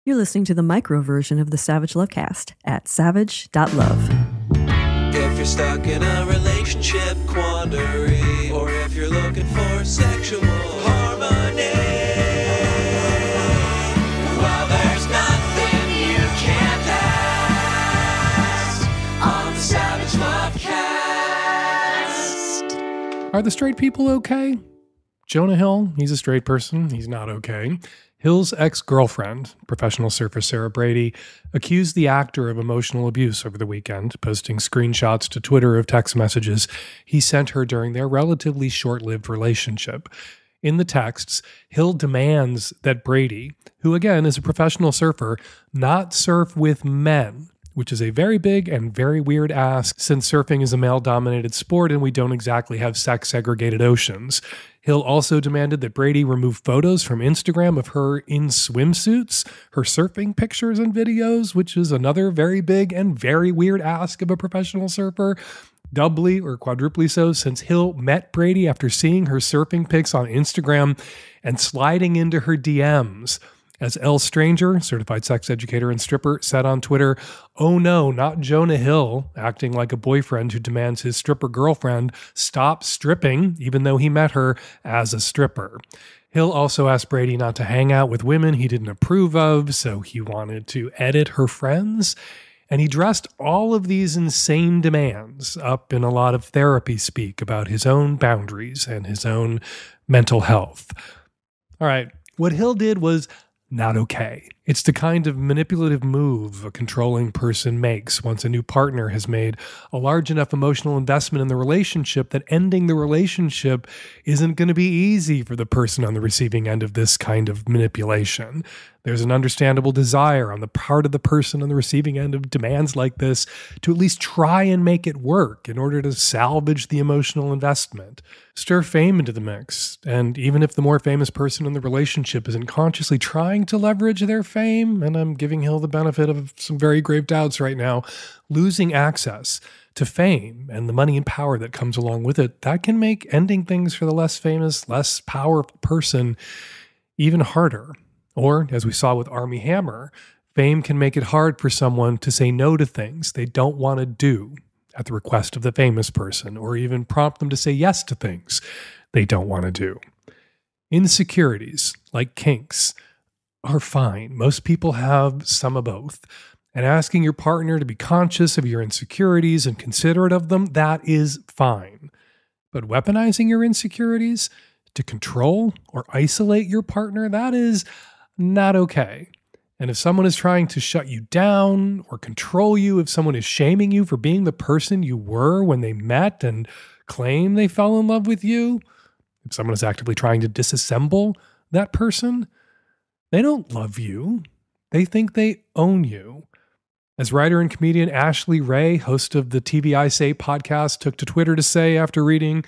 You're listening to the micro version of the Savage Lovecast at savage.love. If you're stuck in a relationship quandary, or if you're looking for sexual harmony, well, there's nothing you can't ask on the Savage Lovecast. Are the straight people okay? Jonah Hill, he's a straight person. He's not okay. Hill's ex-girlfriend, professional surfer Sarah Brady, accused the actor of emotional abuse over the weekend, posting screenshots to Twitter of text messages he sent her during their relatively short-lived relationship. In the texts, Hill demands that Brady, who again is a professional surfer, not surf with men, which is a very big and very weird ask since surfing is a male-dominated sport and we don't exactly have sex-segregated oceans. Hill also demanded that Brady remove photos from Instagram of her in swimsuits, her surfing pictures and videos, which is another very big and very weird ask of a professional surfer. Doubly or quadruply so since Hill met Brady after seeing her surfing pics on Instagram and sliding into her DMs. As L. Stranger, certified sex educator and stripper, said on Twitter, "Oh no, not Jonah Hill, acting like a boyfriend who demands his stripper girlfriend stop stripping, even though he met her as a stripper." Hill also asked Brady not to hang out with women he didn't approve of, so he wanted to edit her friends. And he dressed all of these insane demands up in a lot of therapy speak about his own boundaries and his own mental health. All right, what Hill did was not okay. It's the kind of manipulative move a controlling person makes once a new partner has made a large enough emotional investment in the relationship that ending the relationship isn't going to be easy for the person on the receiving end of this kind of manipulation. There's an understandable desire on the part of the person on the receiving end of demands like this to at least try and make it work in order to salvage the emotional investment. Stir fame into the mix, and even if the more famous person in the relationship isn't consciously trying to leverage their fame, and I'm giving Hill the benefit of some very grave doubts right now, losing access to fame and the money and power that comes along with it, that can make ending things for the less famous, less powerful person even harder. Or, as we saw with Armie Hammer, fame can make it hard for someone to say no to things they don't want to do at the request of the famous person, or even prompt them to say yes to things they don't want to do. Insecurities, like kinks, are fine. Most people have some of both. And asking your partner to be conscious of your insecurities and considerate of them, that is fine. But weaponizing your insecurities to control or isolate your partner, that is not okay. And if someone is trying to shut you down or control you, if someone is shaming you for being the person you were when they met and claim they fell in love with you, if someone is actively trying to disassemble that person, they don't love you. They think they own you. As writer and comedian Ashley Ray, host of the TV I Say podcast, took to Twitter to say after reading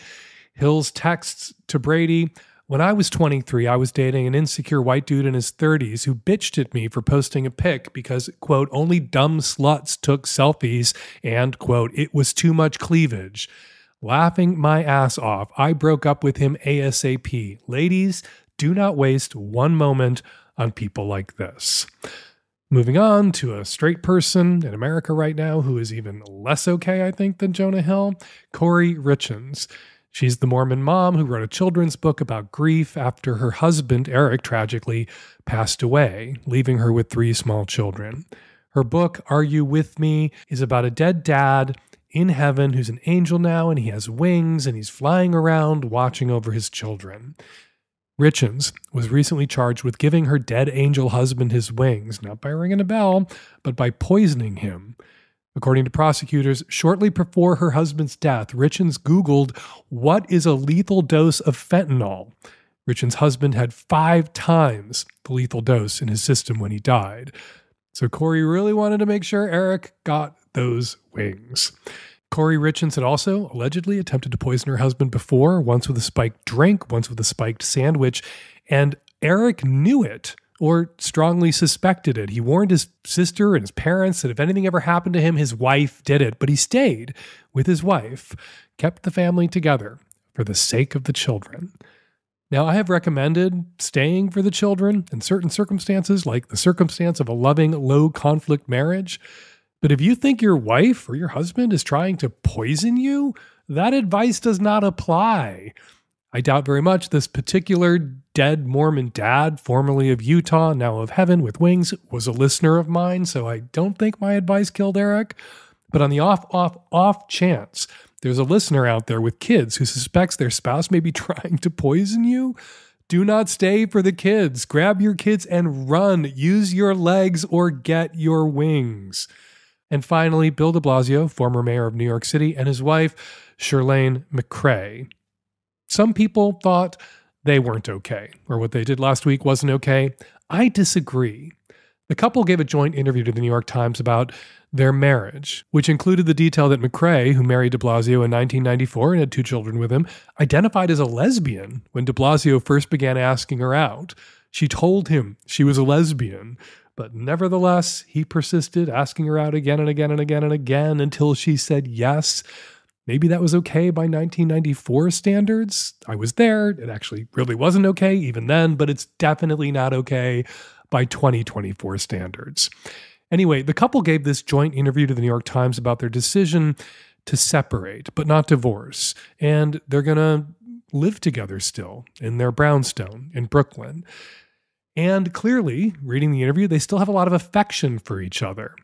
Hill's texts to Brady, "When I was 23, I was dating an insecure white dude in his 30s who bitched at me for posting a pic because, quote, only dumb sluts took selfies and, quote, it was too much cleavage. Laughing my ass off, I broke up with him ASAP. Ladies, do not waste one moment on people like this." Moving on to a straight person in America right now who is even less okay, I think, than Jonah Hill, Corey Richins. She's the Mormon mom who wrote a children's book about grief after her husband, Eric, tragically passed away, leaving her with 3 small children. Her book, Are You With Me?, is about a dead dad in heaven who's an angel now, and he has wings, and he's flying around watching over his children. Richins was recently charged with giving her dead angel husband his wings, not by ringing a bell, but by poisoning him. According to prosecutors, shortly before her husband's death, Richins Googled, "What is a lethal dose of fentanyl?" Richins' husband had 5 times the lethal dose in his system when he died. So Corey really wanted to make sure Eric got those wings. Corey Richins had also allegedly attempted to poison her husband before, once with a spiked drink, once with a spiked sandwich, and Eric knew it, or strongly suspected it. He warned his sister and his parents that if anything ever happened to him, his wife did it. But he stayed with his wife, kept the family together for the sake of the children. Now, I have recommended staying for the children in certain circumstances, like the circumstance of a loving, low-conflict marriage. But if you think your wife or your husband is trying to poison you, that advice does not apply. I doubt very much this particular dead Mormon dad, formerly of Utah, now of heaven with wings, was a listener of mine, so I don't think my advice killed Eric. But on the off chance there's a listener out there with kids who suspects their spouse may be trying to poison you, do not stay for the kids. Grab your kids and run. Use your legs or get your wings. And finally, Bill de Blasio, former mayor of New York City, and his wife, Chirlane McCray. Some people thought they weren't okay, or what they did last week wasn't okay. I disagree. The couple gave a joint interview to the New York Times about their marriage, which included the detail that McCray, who married de Blasio in 1994 and had 2 children with him, identified as a lesbian when de Blasio first began asking her out. She told him she was a lesbian, but nevertheless, he persisted, asking her out again and again and again and again until she said yes. Maybe that was okay by 1994 standards. I was there. It actually really wasn't okay even then, but it's definitely not okay by 2024 standards. Anyway, the couple gave this joint interview to the New York Times about their decision to separate, but not divorce. And they're going to live together still in their brownstone in Brooklyn. And clearly, reading the interview, they still have a lot of affection for each other.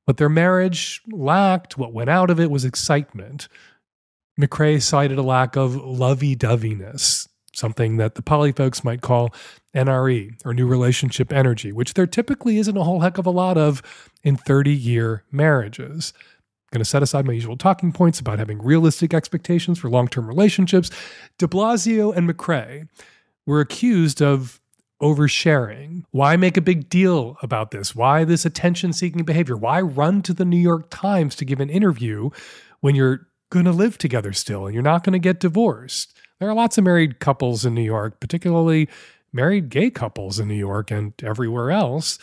But their marriage lacked, what went out of it was excitement. McCray cited a lack of lovey-doveyness, something that the poly folks might call NRE, or new relationship energy, which there typically isn't a whole heck of a lot of in 30-year marriages. I'm going to set aside my usual talking points about having realistic expectations for long-term relationships. De Blasio and McCray were accused of oversharing. Why make a big deal about this? Why this attention-seeking behavior? Why run to the New York Times to give an interview when you're going to live together still and you're not going to get divorced? There are lots of married couples in New York, particularly married gay couples in New York and everywhere else,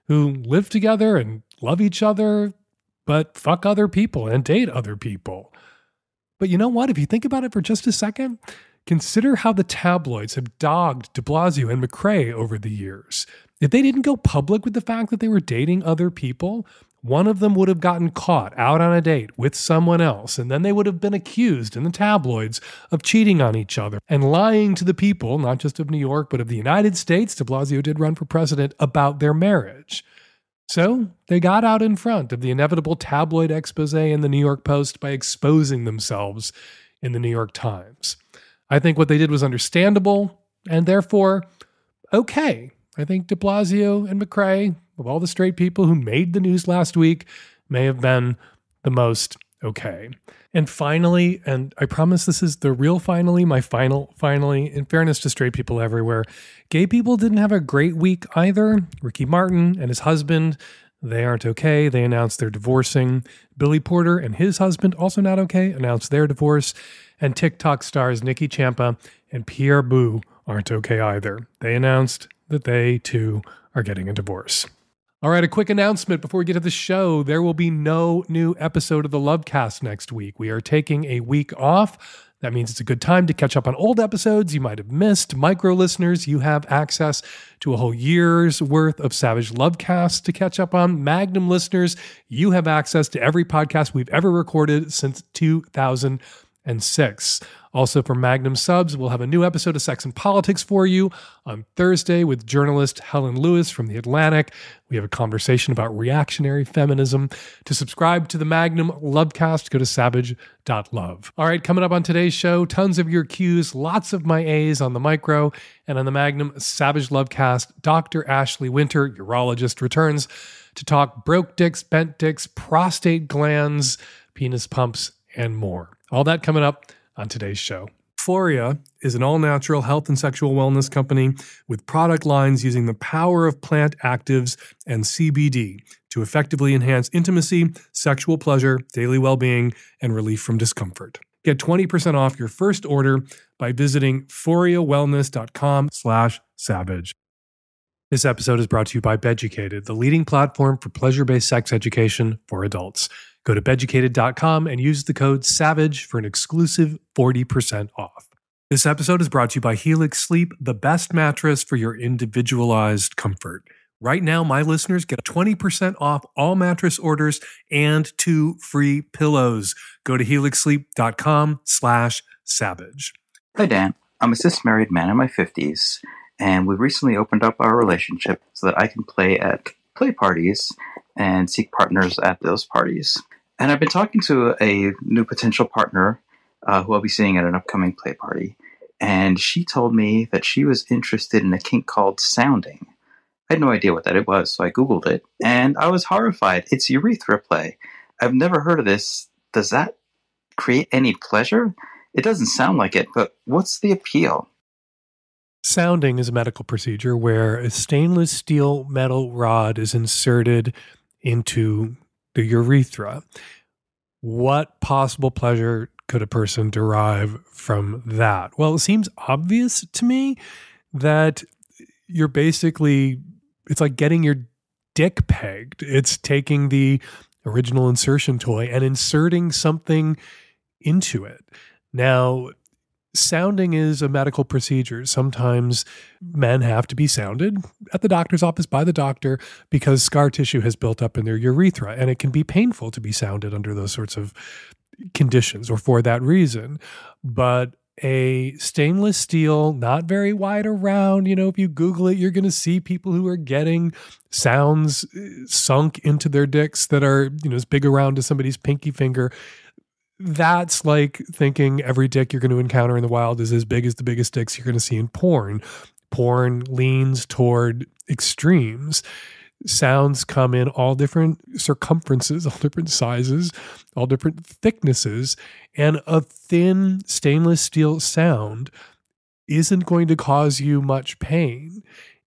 who live together and love each other, but fuck other people and date other people. But you know what? If you think about it for just a second, consider how the tabloids have dogged de Blasio and McCray over the years. If they didn't go public with the fact that they were dating other people, one of them would have gotten caught out on a date with someone else, and then they would have been accused in the tabloids of cheating on each other and lying to the people, not just of New York, but of the United States. De Blasio did run for president, about their marriage. So they got out in front of the inevitable tabloid expose in the New York Post by exposing themselves in the New York Times. I think what they did was understandable and therefore okay. I think de Blasio and McCray, of all the straight people who made the news last week, may have been the most okay. And finally, and I promise this is the real finally, my finally, in fairness to straight people everywhere, gay people didn't have a great week either. Ricky Martin and his husband, they aren't okay. They announced they're divorcing. Billy Porter and his husband, also not okay, announced their divorce. And TikTok stars Nikki Champa and Pierre Boo aren't okay either. They announced that they, too, are getting a divorce. All right, a quick announcement before we get to the show. There will be no new episode of the Lovecast next week. We are taking a week off. That means it's a good time to catch up on old episodes you might have missed. Micro listeners, you have access to a whole year's worth of Savage Lovecast to catch up on. Magnum listeners, you have access to every podcast we've ever recorded since 2006. Also, for Magnum subs, we'll have a new episode of Sex and Politics for you on Thursday with journalist Helen Lewis from The Atlantic. We have a conversation about reactionary feminism. To subscribe to the Magnum Lovecast, go to savage.love. All right, coming up on today's show, tons of your Qs, lots of my As on the micro, and on the Magnum Savage Lovecast, Dr. Ashley Winter, urologist, returns to talk broke dicks, bent dicks, prostate glands, penis pumps, and more. All that coming up on today's show. Euphoria is an all-natural health and sexual wellness company with product lines using the power of plant actives and CBD to effectively enhance intimacy, sexual pleasure, daily well-being, and relief from discomfort. Get 20% off your first order by visiting euphoria.com/savage. This episode is brought to you by Beducated, the leading platform for pleasure-based sex education for adults. Go to beducated.com and use the code SAVAGE for an exclusive 40% off. This episode is brought to you by Helix Sleep, the best mattress for your individualized comfort. Right now, my listeners get 20% off all mattress orders and 2 free pillows. Go to helixsleep.com/savage. Hi, Dan. I'm a cis-married man in my 50s, and we recently opened up our relationship so that I can play at play parties and seek partners at those parties. And I've been talking to a new potential partner who I'll be seeing at an upcoming play party, and she told me that she was interested in a kink called sounding. I had no idea what that was, so I Googled it, and I was horrified. It's urethra play. I've never heard of this. Does that create any pleasure? It doesn't sound like it, but what's the appeal? Sounding is a medical procedure where a stainless steel metal rod is inserted into the urethra. What possible pleasure could a person derive from that? Well, it seems obvious to me that you're basically, it's like getting your dick pegged. It's taking the original insertion toy and inserting something into it. Now, sounding is a medical procedure. Sometimes men have to be sounded at the doctor's office by the doctor because scar tissue has built up in their urethra, and it can be painful to be sounded under those sorts of conditions or for that reason. But a stainless steel, not very wide around, if you Google it, you're going to see people who are getting sounds sunk into their dicks that are, as big around as somebody's pinky finger. That's like thinking every dick you're going to encounter in the wild is as big as the biggest dicks you're going to see in porn. Porn leans toward extremes. Sounds come in all different circumferences, all different sizes, all different thicknesses, and a thin stainless steel sound isn't going to cause you much pain.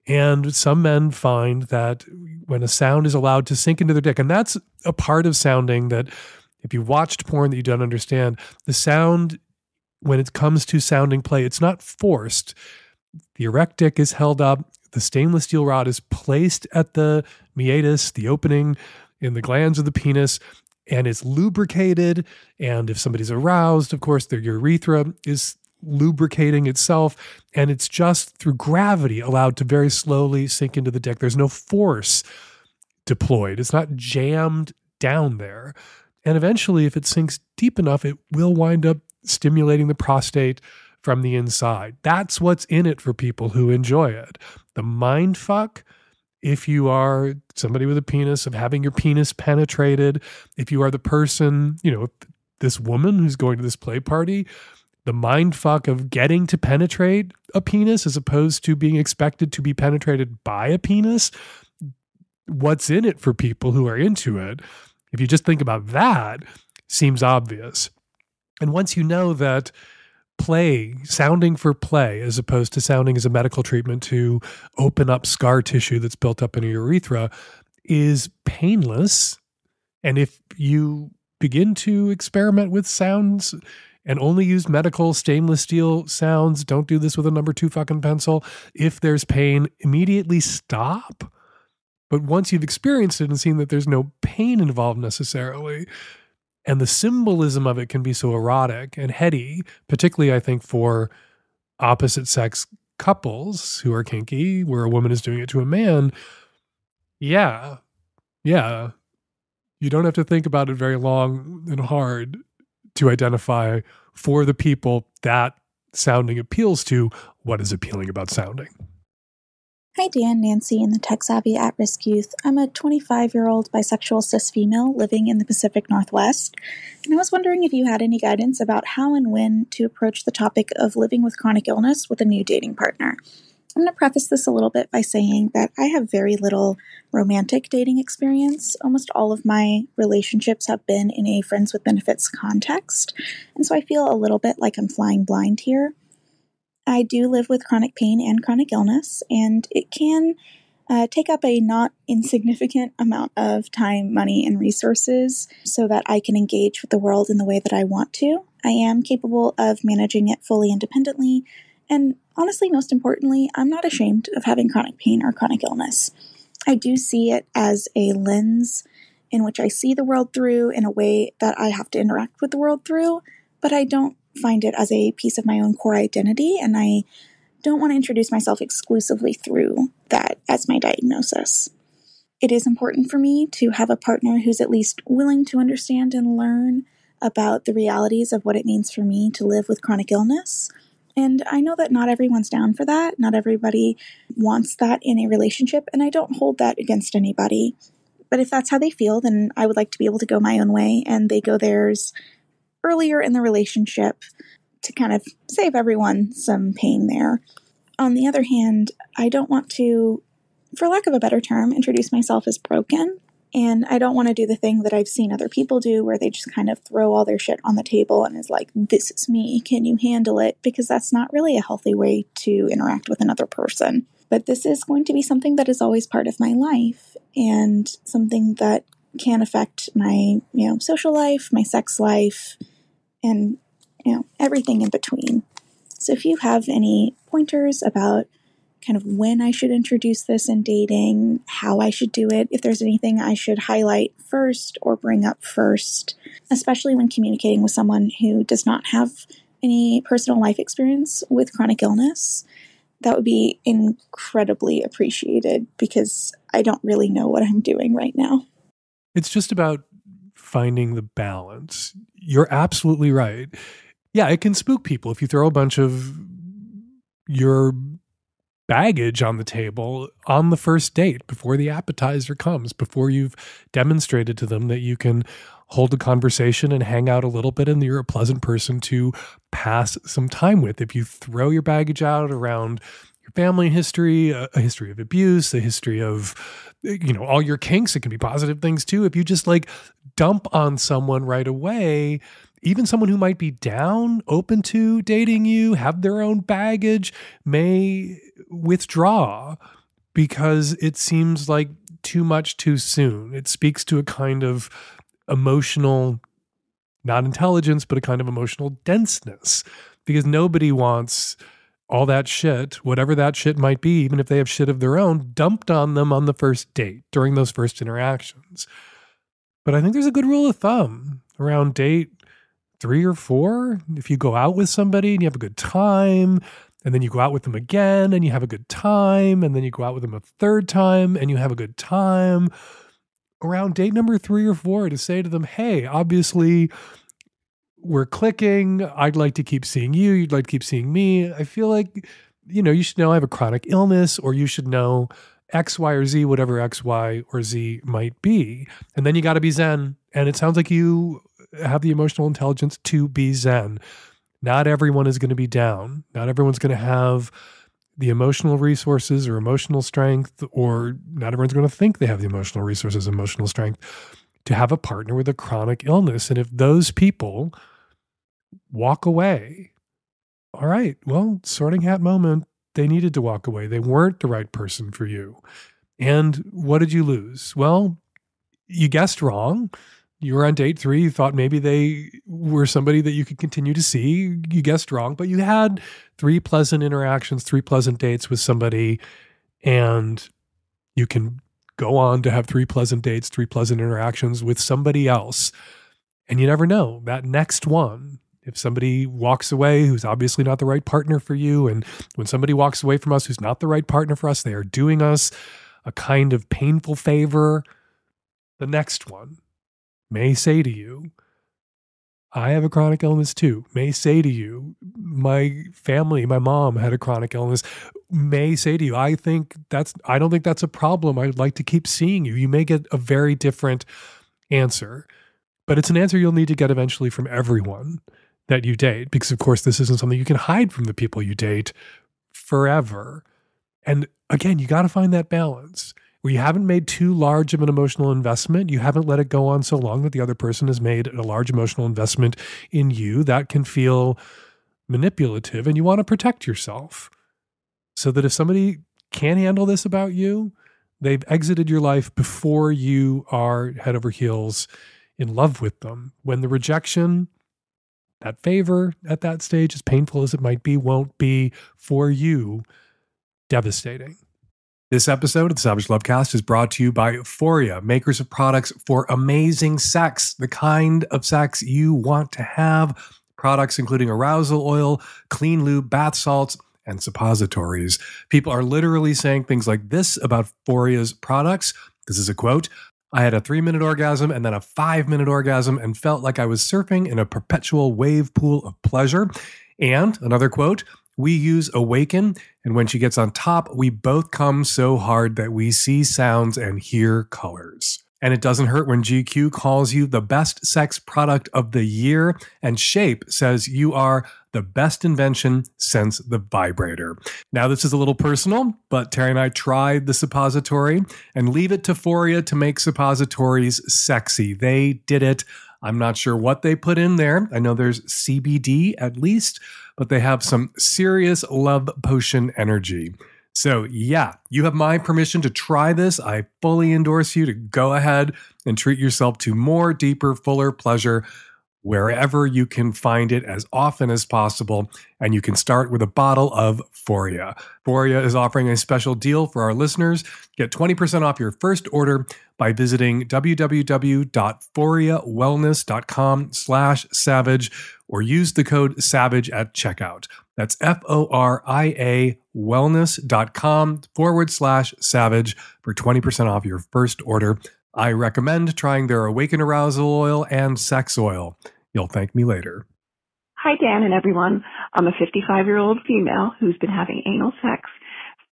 And some men find that when a sound is allowed to sink into their dick, and that's a part of sounding that if you watched porn that you don't understand, the sound, when it comes to sounding play, it's not forced. The erect dick is held up. The stainless steel rod is placed at the meatus, the opening in the glands of the penis, and it's lubricated. And if somebody's aroused, of course, their urethra is lubricating itself, and it's just through gravity allowed to very slowly sink into the dick. There's no force deployed. It's not jammed down there. And eventually, if it sinks deep enough, it will wind up stimulating the prostate from the inside. That's what's in it for people who enjoy it. The mind fuck, if you are somebody with a penis, of having your penis penetrated, if you are the person, this woman who's going to this play party, the mind fuck of getting to penetrate a penis as opposed to being expected to be penetrated by a penis, what's in it for people who are into it? If you just think about that, seems obvious. And once you know that play, sounding for play, as opposed to sounding as a medical treatment to open up scar tissue that's built up in a urethra, is painless. And if you begin to experiment with sounds and only use medical stainless steel sounds, don't do this with a number 2 fucking pencil. If there's pain, immediately stop. But once you've experienced it and seen that there's no pain involved necessarily, and the symbolism of it can be so erotic and heady, particularly I think for opposite sex couples who are kinky, where a woman is doing it to a man, yeah. You don't have to think about it very long and hard to identify for the people that sounding appeals to what is appealing about sounding. Hi Dan, Nancy in the Tech Savvy at-risk youth. I'm a 25-year-old bisexual cis female living in the Pacific Northwest, and I was wondering if you had any guidance about how and when to approach the topic of living with chronic illness with a new dating partner. I'm going to preface this a little bit by saying that I have very little romantic dating experience. Almost all of my relationships have been in a friends with benefits context, and so I feel a little bit like I'm flying blind here. I do live with chronic pain and chronic illness, and it can take up a not insignificant amount of time, money, and resources so that I can engage with the world in the way that I want to. I am capable of managing it fully independently, and honestly, most importantly, I'm not ashamed of having chronic pain or chronic illness. I do see it as a lens in which I see the world through in a way that I have to interact with the world through, but I don't find it as a piece of my own core identity, and I don't want to introduce myself exclusively through that as my diagnosis. It is important for me to have a partner who's at least willing to understand and learn about the realities of what it means for me to live with chronic illness. And I know that not everyone's down for that. Not everybody wants that in a relationship, and I don't hold that against anybody. But if that's how they feel, then I would like to be able to go my own way, and they go theirs earlier in the relationship to kind of save everyone some pain there. On the other hand, I don't want to, for lack of a better term, introduce myself as broken. And I don't want to do the thing that I've seen other people do where they just kind of throw all their shit on the table and is like, this is me, can you handle it? Because that's not really a healthy way to interact with another person. But this is going to be something that is always part of my life and something that can affect my, social life, my sex life, and, everything in between. So if you have any pointers about kind of when I should introduce this in dating, how I should do it, if there's anything I should highlight first or bring up first, especially when communicating with someone who does not have any personal life experience with chronic illness, that would be incredibly appreciated because I don't really know what I'm doing right now. It's just about finding the balance. You're absolutely right. Yeah, it can spook people if you throw a bunch of your baggage on the table on the first date before the appetizer comes, before you've demonstrated to them that you can hold a conversation and hang out a little bit and you're a pleasant person to pass some time with. If you throw your baggage out around your family history, a history of abuse, a history of, all your kinks, it can be positive things too. If you just dump on someone right away, even someone who might be down, open to dating you, have their own baggage, may withdraw because it seems like too much too soon. It speaks to a kind of emotional, not intelligence, but a kind of emotional denseness, because nobody wants all that shit, whatever that shit might be, even if they have shit of their own, dumped on them on the first date during those first interactions. But I think there's a good rule of thumb around date 3 or 4. If you go out with somebody and you have a good time, and then you go out with them again and you have a good time, and then you go out with them a third time and you have a good time, around date number 3 or 4, to say to them, hey, obviously we're clicking. I'd like to keep seeing you. You'd like to keep seeing me. I feel like, you should know I have a chronic illness, or you should know X, Y, or Z, whatever X, Y, or Z might be. And then you got to be zen. And it sounds like you have the emotional intelligence to be zen. Not everyone is going to be down. Not everyone's going to have the emotional resources or emotional strength, or not everyone's going to think they have the emotional resources, emotional strength to have a partner with a chronic illness. And if those people walk away, all right, well, sorting hat moment, they needed to walk away. They weren't the right person for you. And what did you lose? Well, you guessed wrong. You were on date 3. You thought maybe they were somebody that you could continue to see. You guessed wrong, but you had 3 pleasant interactions, 3 pleasant dates with somebody, and you can go on to have 3 pleasant dates, 3 pleasant interactions with somebody else. And you never know, that next one, if somebody walks away who's obviously not the right partner for you, and when somebody walks away from us who's not the right partner for us, they are doing us a kind of painful favor. The next one may say to you, I have a chronic illness too. May say to you, my family, my mom had a chronic illness. May say to you, I don't think that's a problem. I'd like to keep seeing you. You may get a very different answer, but it's an answer you'll need to get eventually from everyone that you date, because of course this isn't something you can hide from the people you date forever. And again, you got to find that balance where you haven't made too large of an emotional investment. You haven't let it go on so long that the other person has made a large emotional investment in you. That can feel manipulative, and you want to protect yourself so that if somebody can't handle this about you, they've exited your life before you are head over heels in love with them. When the rejection, that favor at that stage, as painful as it might be, won't be for you devastating. This episode of the Savage Lovecast is brought to you by Euphoria, makers of products for amazing sex, the kind of sex you want to have. products including arousal oil, clean lube, bath salts, and suppositories. People are literally saying things like this about Foria's products. This is a quote. I had a 3-minute orgasm and then a 5-minute orgasm and felt like I was surfing in a perpetual wave pool of pleasure. And another quote, we use Awaken, and when she gets on top, we both come so hard that we see sounds and hear colors. And it doesn't hurt when GQ calls you the best sex product of the year, and Shape says you are the best invention since the vibrator. Now, this is a little personal, but Terry and I tried the suppository, and leave it to Foria to make suppositories sexy. They did it. I'm not sure what they put in there. I know there's CBD at least, but they have some serious love potion energy. So yeah, you have my permission to try this. I fully endorse you to go ahead and treat yourself to more, deeper, fuller pleasure wherever you can find it as often as possible. And you can start with a bottle of Foria. Foria is offering a special deal for our listeners. Get 20% off your first order by visiting www.foriawellness.com/savage or use the code SAVAGE at checkout. That's FORIA wellness.com/savage for 20% off your first order. I recommend trying their Awaken Arousal Oil and Sex Oil. You'll thank me later. Hi, Dan and everyone. I'm a 55-year-old female who's been having anal sex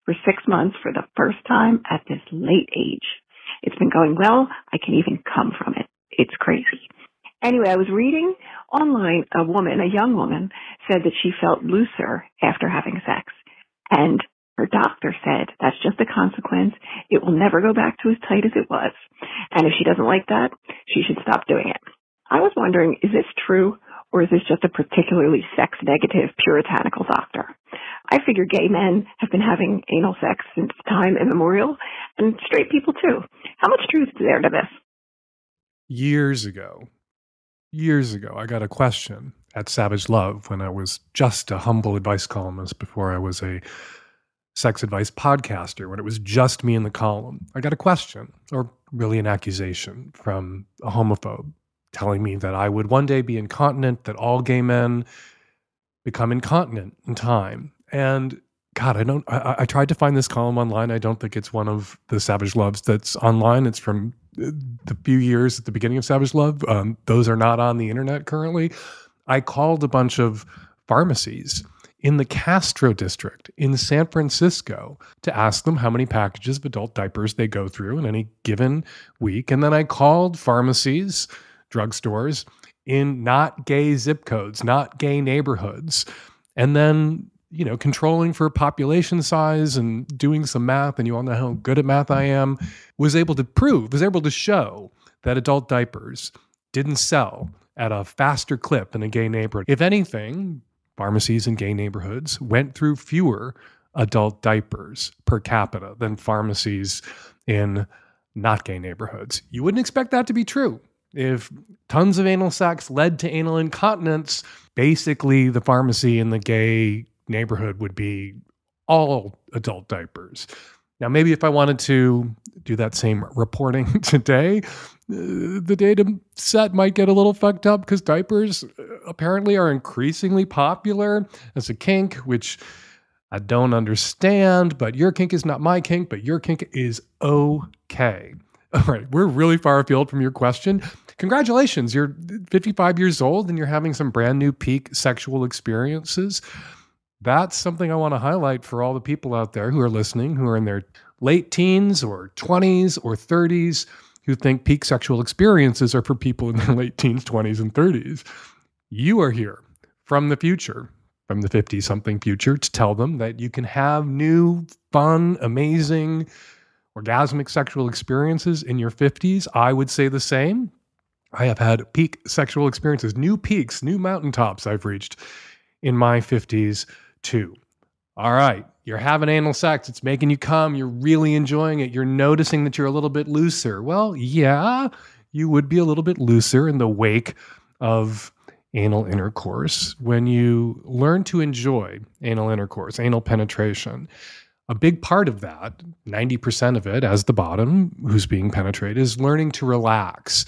for 6 months for the first time at this late age. It's been going well. I can even come from it. It's crazy. Anyway, I was reading online, a young woman, said that she felt looser after having sex. And her doctor said that's just a consequence. It will never go back to as tight as it was. And if she doesn't like that, she should stop doing it. I was wondering, is this true, or is this just a particularly sex-negative, puritanical doctor? I figure gay men have been having anal sex since time immemorial, and straight people too. How much truth is there to this? Years ago, I got a question at Savage Love when I was just a humble advice columnist before I was a sex advice podcaster, when it was just me in the column. I got a question, or really an accusation, from a homophobe telling me that I would one day be incontinent, that all gay men become incontinent in time. And God, I tried to find this column online. I don't think it's one of the Savage Loves that's online. It's from the few years at the beginning of Savage Love. Those are not on the internet currently. I called a bunch of pharmacies in the Castro district in San Francisco to ask them how many packages of adult diapers they go through in any given week. And then I called pharmacies, drugstores in not gay zip codes, not gay neighborhoods. And then, controlling for population size and doing some math, and you all know how good at math I am, was able to show that adult diapers didn't sell at a faster clip in a gay neighborhood. If anything, pharmacies in gay neighborhoods went through fewer adult diapers per capita than pharmacies in not gay neighborhoods. You wouldn't expect that to be true. If tons of anal sex led to anal incontinence, basically the pharmacy in the gay neighborhood would be all adult diapers. Now, maybe if I wanted to do that same reporting today, the data set might get a little fucked up because diapers apparently are increasingly popular as a kink, which I don't understand, but your kink is not my kink, but your kink is okay. All right, we're really far afield from your question. Congratulations, you're 55 years old and you're having some brand new peak sexual experiences. That's something I want to highlight for all the people out there who are listening, who are in their late teens or 20s or 30s, who think peak sexual experiences are for people in their late teens, 20s, and 30s. You are here from the future, from the 50-something future, to tell them that you can have new, fun, amazing, orgasmic sexual experiences in your 50s. I would say the same. I have had peak sexual experiences, new peaks, new mountaintops I've reached in my 50s too. All right, you're having anal sex. It's making you come. You're really enjoying it. You're noticing that you're a little bit looser. Well, yeah, you would be a little bit looser in the wake of anal intercourse when you learn to enjoy anal intercourse, anal penetration. A big part of that, 90% of it, as the bottom who's being penetrated, is learning to relax.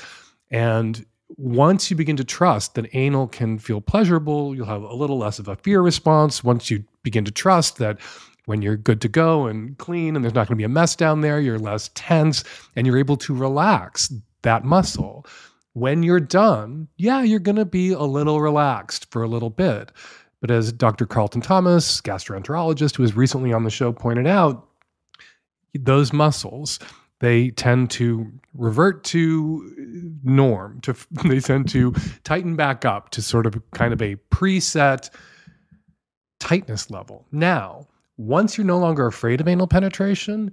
And once you begin to trust that anal can feel pleasurable, you'll have a little less of a fear response. Once you begin to trust that when you're good to go and clean and there's not going to be a mess down there, you're less tense and you're able to relax that muscle. When you're done, yeah, you're going to be a little relaxed for a little bit. But as Dr. Carlton Thomas, gastroenterologist who was recently on the show, pointed out, those muscles, they tend to revert to norm. They tend to tighten back up to sort of kind of a preset tightness level. Now, once you're no longer afraid of anal penetration,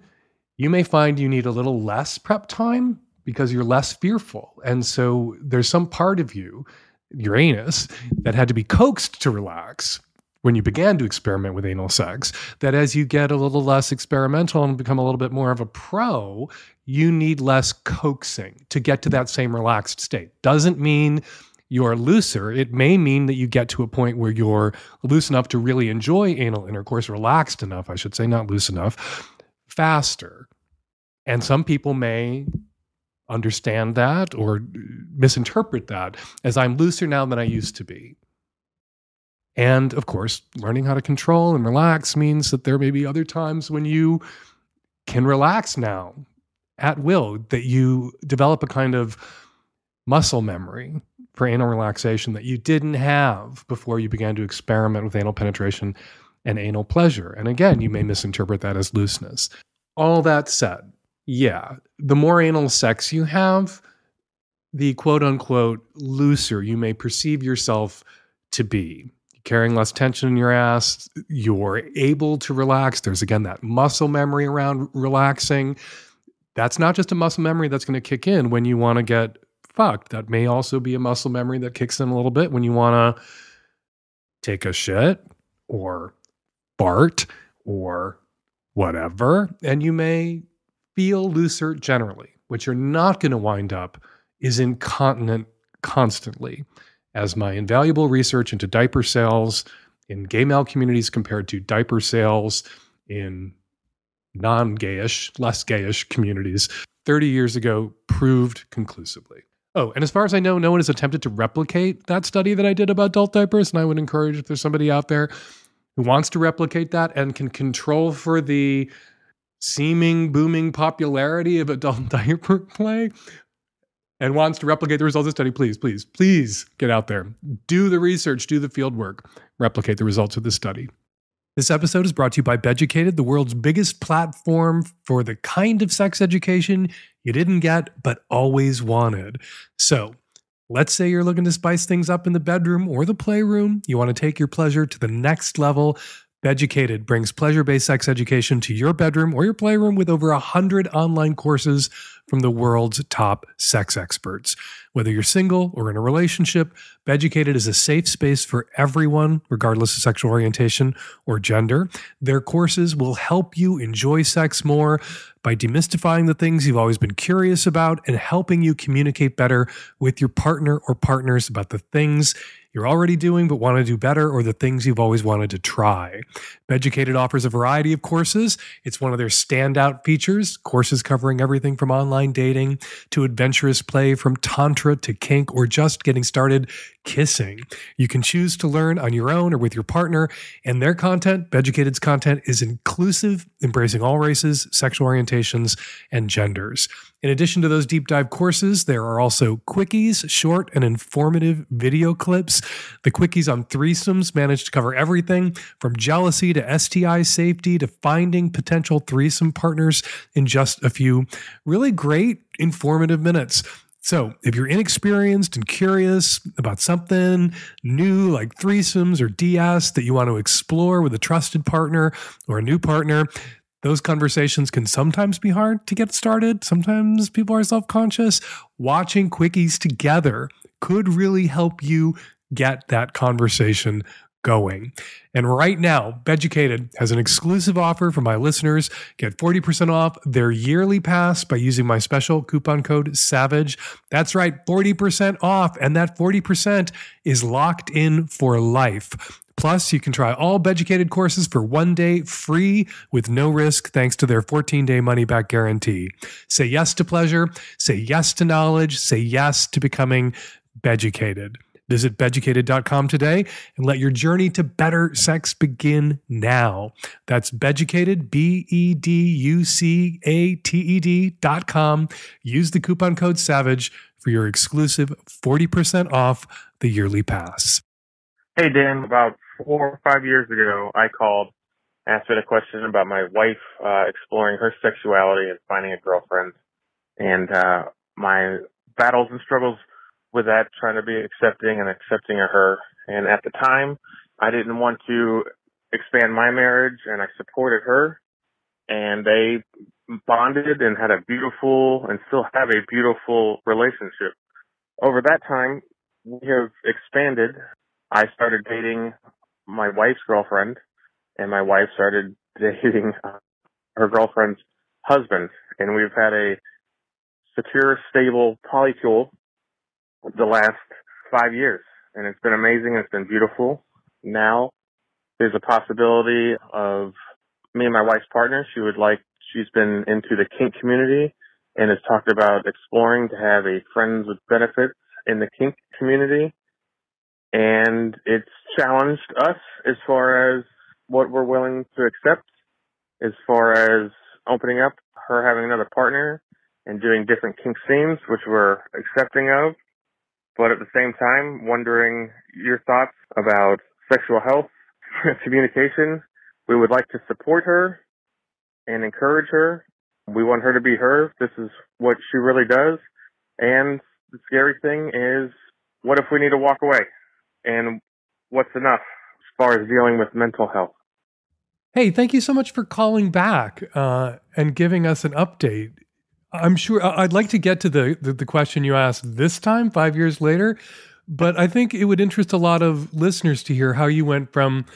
you may find you need a little less prep time because you're less fearful. And so there's some part of you, your anus, that had to be coaxed to relax when you began to experiment with anal sex, that as you get a little less experimental and become a little bit more of a pro, you need less coaxing to get to that same relaxed state. Doesn't mean you're looser. It may mean that you get to a point where you're loose enough to really enjoy anal intercourse, relaxed enough, I should say, not loose enough, faster. And some people may understand that or misinterpret that as I'm looser now than I used to be. And of course, learning how to control and relax means that there may be other times when you can relax now at will, that you develop a kind of muscle memory for anal relaxation that you didn't have before you began to experiment with anal penetration and anal pleasure. And again, you may misinterpret that as looseness. All that said, yeah, the more anal sex you have, the quote unquote looser you may perceive yourself to be. Carrying less tension in your ass, you're able to relax. There's again that muscle memory around relaxing. That's not just a muscle memory that's going to kick in when you want to get fucked. That may also be a muscle memory that kicks in a little bit when you want to take a shit or fart or whatever. And you may feel looser generally. What you're not going to wind up is incontinent constantly. As my invaluable research into diaper sales in gay male communities compared to diaper sales in non-gayish, less gayish communities 30 years ago proved conclusively. Oh, and as far as I know, no one has attempted to replicate that study that I did about adult diapers, and I would encourage if there's somebody out there who wants to replicate that and can control for the seeming booming popularity of adult diaper play, and wants to replicate the results of the study, please get out there. Do the research, do the field work, replicate the results of the study. This episode is brought to you by Beducated, the world's biggest platform for the kind of sex education you didn't get but always wanted. So, let's say you're looking to spice things up in the bedroom or the playroom. You want to take your pleasure to the next level. Beducated brings pleasure-based sex education to your bedroom or your playroom with over 100 online courses from the world's top sex experts. Whether you're single or in a relationship, Beducated is a safe space for everyone, regardless of sexual orientation or gender. Their courses will help you enjoy sex more by demystifying the things you've always been curious about and helping you communicate better with your partner or partners about the things you're already doing but want to do better, or the things you've always wanted to try. Beducated offers a variety of courses. It's one of their standout features, courses covering everything from online dating to adventurous play, from tantra to kink, or just getting started kissing. You can choose to learn on your own or with your partner, and their content, Beducated's content, is inclusive, embracing all races, sexual orientations, and genders. In addition to those deep dive courses, there are also quickies, short and informative video clips. The quickies on threesomes manage to cover everything from jealousy to STI safety to finding potential threesome partners in just a few really great informative minutes. So if you're inexperienced and curious about something new like threesomes or DS that you want to explore with a trusted partner or a new partner, those conversations can sometimes be hard to get started. Sometimes people are self-conscious. Watching quickies together could really help you get that conversation going. And right now, Beducated has an exclusive offer for my listeners. Get 40% off their yearly pass by using my special coupon code SAVAGE. That's right, 40% off. And that 40% is locked in for life. Plus, you can try all Beducated courses for 1 day free with no risk thanks to their 14-day money-back guarantee. Say yes to pleasure. Say yes to knowledge. Say yes to becoming Beducated. Visit beducated.com today and let your journey to better sex begin now. That's Beducated, BEDUCATED.com. Use the coupon code SAVAGE for your exclusive 40% off the yearly pass. Hey, Dan. About 4 or 5 years ago, I called, asked a question about my wife exploring her sexuality and finding a girlfriend, and my battles and struggles with that, trying to be accepting of her. And at the time, I didn't want to expand my marriage, and I supported her, and they bonded and had a beautiful and still have a beautiful relationship. Over that time, we have expanded. I started dating my wife's girlfriend, and my wife started dating her girlfriend's husband, and we've had a secure, stable polycule the last 5 years, and it's been amazing. It's been beautiful. Now there's a possibility of me and my wife's partner. She's been into the kink community and has talked about exploring to have a friends with benefits in the kink community. And it's challenged us as far as what we're willing to accept, as far as opening up, her having another partner and doing different kink themes, which we're accepting of. But at the same time, wondering your thoughts about sexual health, communication. We would like to support her and encourage her. We want her to be her. This is what she really does. And the scary thing is, what if we need to walk away? And what's enough as far as dealing with mental health? Hey, thank you so much for calling back and giving us an update. I'm sure I'd like to get to the question you asked this time, 5 years later, but I think it would interest a lot of listeners to hear how you went from,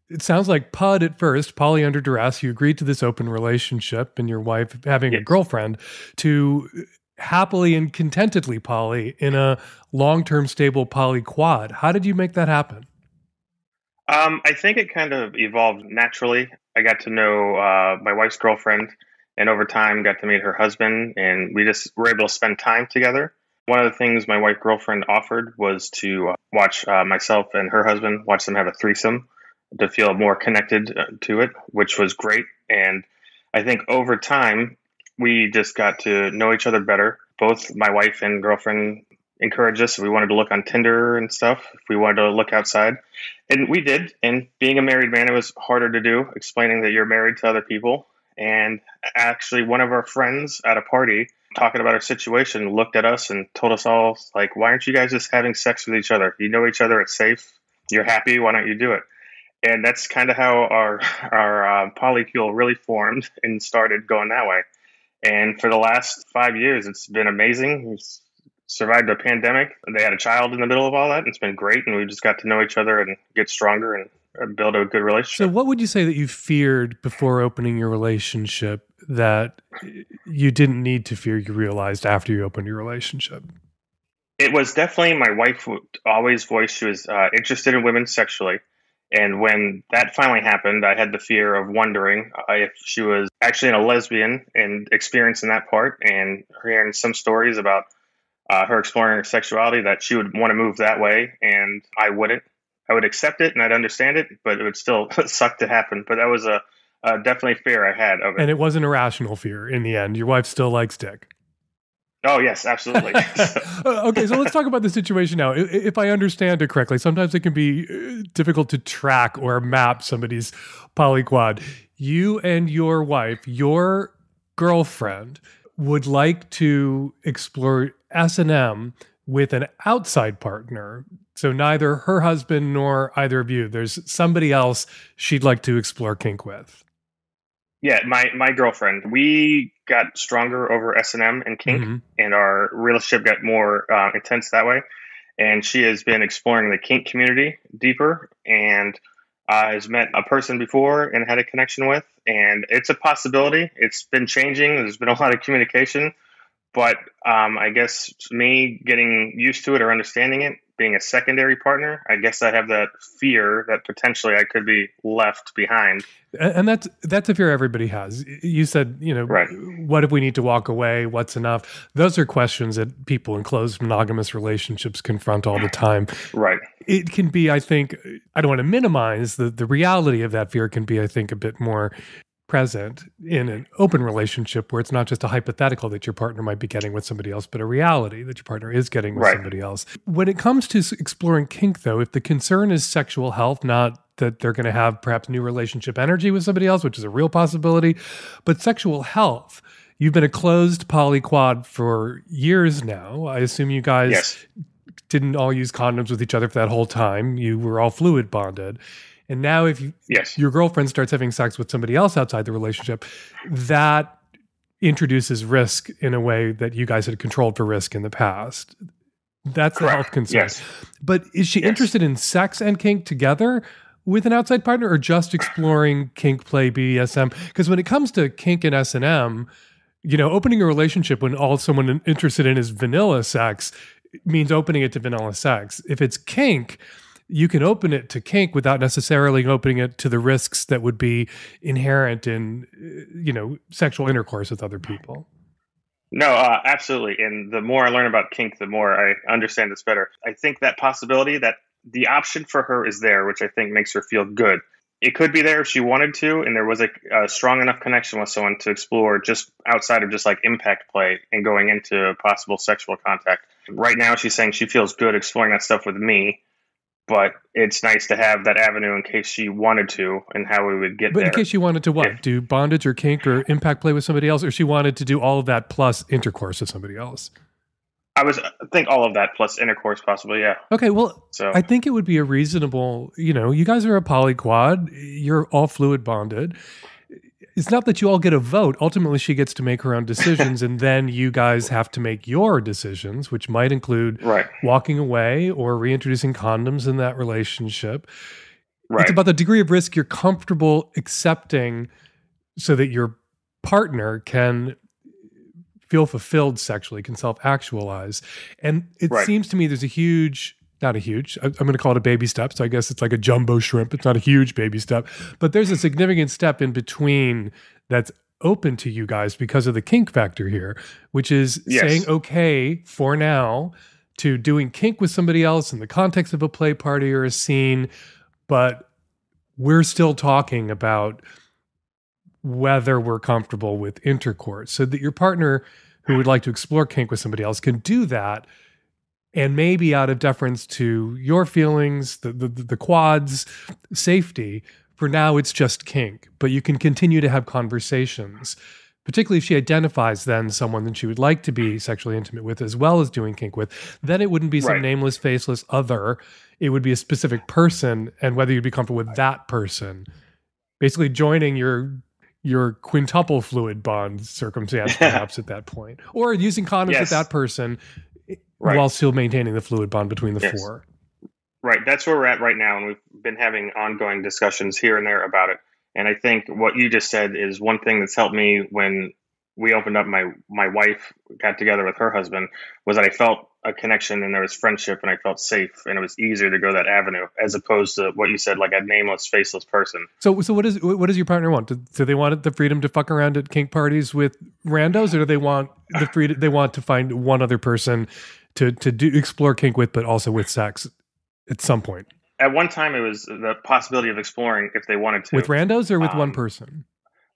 it sounds like PUD at first, poly under duress, you agreed to this open relationship and your wife having a girlfriend, to happily and contentedly poly in a long-term stable poly quad. How did you make that happen? I think it kind of evolved naturally. I got to know my wife's girlfriend, and over time got to meet her husband, and we just were able to spend time together. One of the things my wife girlfriend offered was to watch myself and her husband, watch them have a threesome to feel more connected to it, which was great. And I think over time, we just got to know each other better. Both my wife and girlfriend encouraged us. We wanted to look on Tinder and stuff. If we wanted to look outside. And we did. And being a married man, it was harder to do, explaining that you're married to other people. And actually, one of our friends at a party talking about our situation looked at us and told us all, like, why aren't you guys just having sex with each other? You know each other. It's safe. You're happy. Why don't you do it? And that's kind of how our polycule really formed and started going that way. And for the last 5 years, it's been amazing. We've survived a pandemic. They had a child in the middle of all that. And it's been great. And we just got to know each other and get stronger and build a good relationship. So what would you say that you feared before opening your relationship that you didn't need to fear, you realized after you opened your relationship? It was definitely, my wife would always voice she was interested in women sexually. And when that finally happened, I had the fear of wondering if she was actually a lesbian and experiencing that part, and hearing some stories about her exploring her sexuality, that she would want to move that way and I wouldn't. I would accept it and I'd understand it, but it would still suck to happen. But that was a definitely fear I had of it. And it wasn't a rational fear in the end. Your wife still likes dick. Oh, yes, absolutely. Okay, so let's talk about the situation now. If I understand it correctly, sometimes it can be difficult to track or map somebody's polyquad. You and your wife, your girlfriend, would like to explore S&M with an outside partner. So neither her husband nor either of you. There's somebody else she'd like to explore kink with. Yeah, my girlfriend. We got stronger over S&M and kink, and our relationship got more intense that way. And she has been exploring the kink community deeper, and has met a person before and had a connection with. And it's a possibility. It's been changing. There's been a lot of communication. But I guess me getting used to it or understanding it being a secondary partner, I guess I have that fear that potentially I could be left behind. And that's a fear everybody has. You said, Right. What if we need to walk away? What's enough? Those are questions that people in closed monogamous relationships confront all the time. Right. It can be, I think, I don't want to minimize the reality of that fear can be, I think, a bit more present in an open relationship where it's not just a hypothetical that your partner might be getting with somebody else, but a reality that your partner is getting with somebody else. When it comes to exploring kink, though, if the concern is sexual health, not that they're going to have perhaps new relationship energy with somebody else, which is a real possibility, but sexual health, you've been a closed polyquad for years now. I assume you guys didn't all use condoms with each other for that whole time. You were all fluid bonded. And now if your girlfriend starts having sex with somebody else outside the relationship, that introduces risk in a way that you guys had controlled for risk in the past. That's the health concern. Yes. But is she interested in sex and kink together with an outside partner, or just exploring kink play, BDSM? Because when it comes to kink and S&M, opening a relationship when all someone interested in is vanilla sex means opening it to vanilla sex. If it's kink, you can open it to kink without necessarily opening it to the risks that would be inherent in, sexual intercourse with other people. No, absolutely. And the more I learn about kink, the more I understand this better. I think that possibility, that the option for her is there, which I think makes her feel good. It could be there if she wanted to, and there was a strong enough connection with someone to explore just outside of just like impact play and going into possible sexual contact. Right now, she's saying she feels good exploring that stuff with me, but it's nice to have that avenue in case she wanted to, and how we would get there. But in case she wanted to what? Do bondage or kink or impact play with somebody else, or she wanted to do all of that plus intercourse with somebody else? I think all of that plus intercourse possibly, yeah. Okay, well, I think it would be a reasonable, you guys are a polyquad, you're all fluid bonded. It's not that you all get a vote. Ultimately, she gets to make her own decisions, and then you guys have to make your decisions, which might include walking away or reintroducing condoms in that relationship. Right. It's about the degree of risk you're comfortable accepting so that your partner can feel fulfilled sexually, can self-actualize. And it seems to me there's I'm going to call it a baby step. So I guess it's like a jumbo shrimp. It's not a huge baby step, but there's a significant step in between that's open to you guys because of the kink factor here, which is saying, okay, for now, to doing kink with somebody else in the context of a play party or a scene, but we're still talking about whether we're comfortable with intercourse, so that your partner who would like to explore kink with somebody else can do that. And maybe out of deference to your feelings, the quad's safety, for now it's just kink. But you can continue to have conversations, particularly if she identifies then someone that she would like to be sexually intimate with as well as doing kink with. Then it wouldn't be some nameless, faceless other. It would be a specific person, and whether you'd be comfortable with that person. Basically joining your quintuple fluid bond circumstance perhaps at that point. Or using condoms with that person while still maintaining the fluid bond between the four. Right. That's where we're at right now. And we've been having ongoing discussions here and there about it. And I think what you just said is one thing that's helped me when we opened up, my wife got together with her husband, was that I felt a connection and there was friendship and I felt safe, and it was easier to go that avenue as opposed to what you said, like a nameless, faceless person. So what does your partner want? Do they want the freedom to fuck around at kink parties with randos, or do they want the freedom? They want to find one other person to explore kink with, but also with sex at some point? At one time, it was the possibility of exploring if they wanted to. With randos or with one person?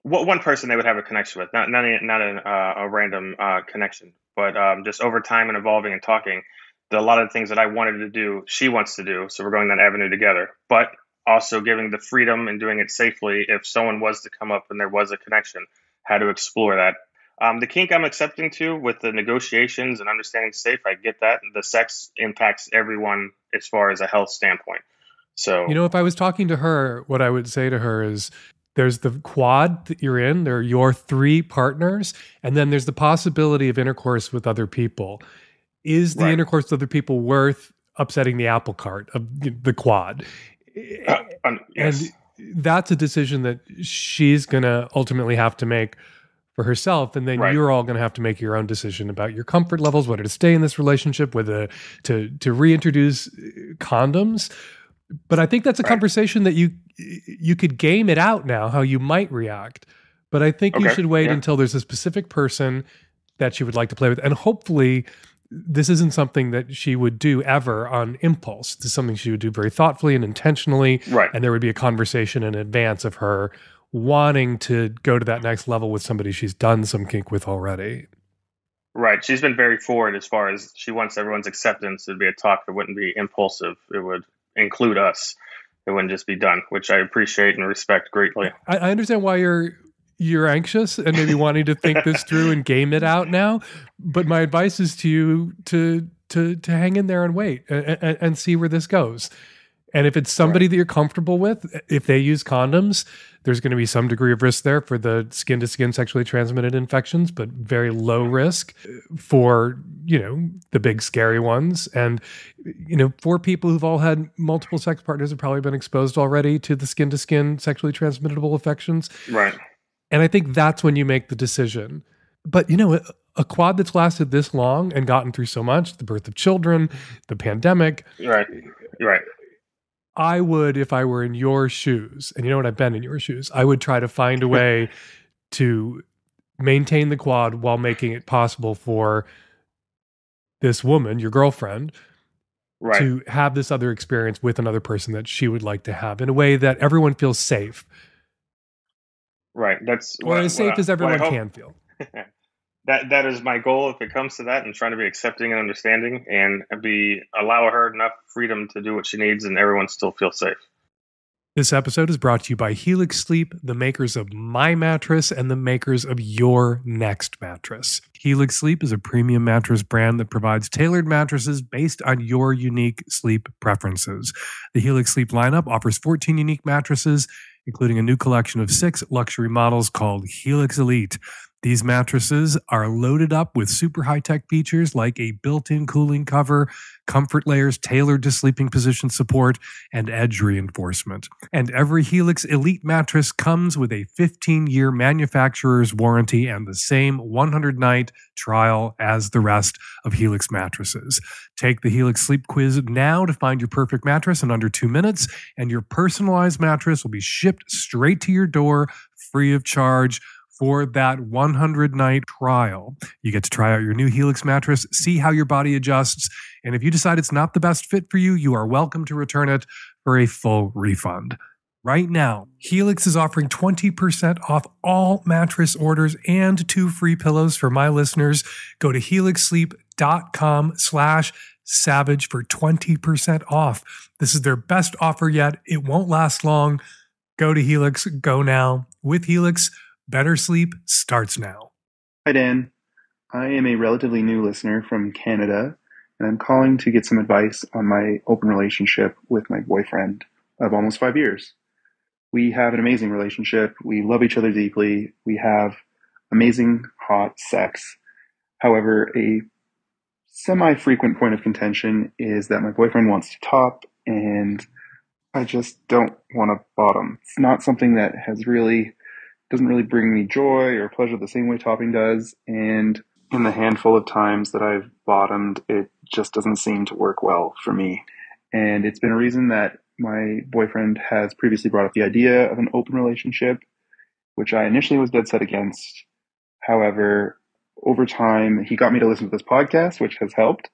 One person they would have a connection with, not a random connection, but just over time and evolving and talking, a lot of the things that I wanted to do, she wants to do. So we're going that avenue together, but also giving the freedom and doing it safely. If someone was to come up and there was a connection, how to explore that. The kink I'm accepting to with the negotiations and understanding safe, I get that. The sex impacts everyone as far as a health standpoint. So, if I was talking to her, what I would say to her is, there's the quad that you're in, there are your three partners, and then there's the possibility of intercourse with other people. Is the intercourse with other people worth upsetting the apple cart of the quad? Yes. And that's a decision that she's going to ultimately have to make for herself. And then Right. you're all going to have to make your own decision about your comfort levels, whether to stay in this relationship, whether to reintroduce condoms. But I think that's a conversation that you could game it out now, how you might react. But I think you should wait until there's a specific person that you would like to play with. And hopefully this isn't something that she would do ever on impulse. This is something she would do very thoughtfully and intentionally. Right. And there would be a conversation in advance of her wanting to go to that next level with somebody she's done some kink with already. Right. She's been very forward as far as she wants everyone's acceptance. It'd be a talk that wouldn't be impulsive. It would include us. It wouldn't just be done, which I appreciate and respect greatly. I understand why you're anxious and maybe wanting to think this through and game it out now. But my advice is to you to hang in there and wait and see where this goes. And if it's somebody that you're comfortable with, if they use condoms, there's going to be some degree of risk there for the skin-to-skin sexually transmitted infections, but very low risk for, the big scary ones. And, for people who've all had multiple sex partners have probably been exposed already to the skin-to-skin sexually transmittable infections. Right. And I think that's when you make the decision. But, a quad that's lasted this long and gotten through so much, the birth of children, the pandemic. Right. I would, if I were in your shoes, and I've been in your shoes, I would try to find a way to maintain the quad while making it possible for this woman, your girlfriend, to have this other experience with another person that she would like to have in a way that everyone feels safe. Right. That's as safe as everyone can feel. That is my goal if it comes to that, and trying to be accepting and understanding and allow her enough freedom to do what she needs and everyone still feel safe. This episode is brought to you by Helix Sleep, the makers of My Mattress and the makers of Your Next Mattress. Helix Sleep is a premium mattress brand that provides tailored mattresses based on your unique sleep preferences. The Helix Sleep lineup offers 14 unique mattresses, including a new collection of 6 luxury models called Helix Elite. These mattresses are loaded up with super high-tech features like a built-in cooling cover, comfort layers tailored to sleeping position support, and edge reinforcement. And every Helix Elite mattress comes with a 15-year manufacturer's warranty and the same 100-night trial as the rest of Helix mattresses. Take the Helix Sleep Quiz now to find your perfect mattress in under 2 minutes, and your personalized mattress will be shipped straight to your door free of charge. For that 100-night trial, you get to try out your new Helix mattress, see how your body adjusts, and if you decide it's not the best fit for you, you are welcome to return it for a full refund. Right now, Helix is offering 20% off all mattress orders and 2 free pillows for my listeners. Go to helixsleep.com/savage for 20% off. This is their best offer yet. It won't last long. Go to Helix. Go now. With Helix, better sleep starts now. Hi, Dan. I am a relatively new listener from Canada, and I'm calling to get some advice on my open relationship with my boyfriend of almost 5 years. We have an amazing relationship. We love each other deeply. We have amazing, hot sex. However, a semi-frequent point of contention is that my boyfriend wants to top, and I just don't want to bottom. It's not something that doesn't really bring me joy or pleasure the same way topping does. And in the handful of times that I've bottomed, it just doesn't seem to work well for me. And it's been a reason that my boyfriend has previously brought up the idea of an open relationship, which I initially was dead set against. However, over time, he got me to listen to this podcast, which has helped.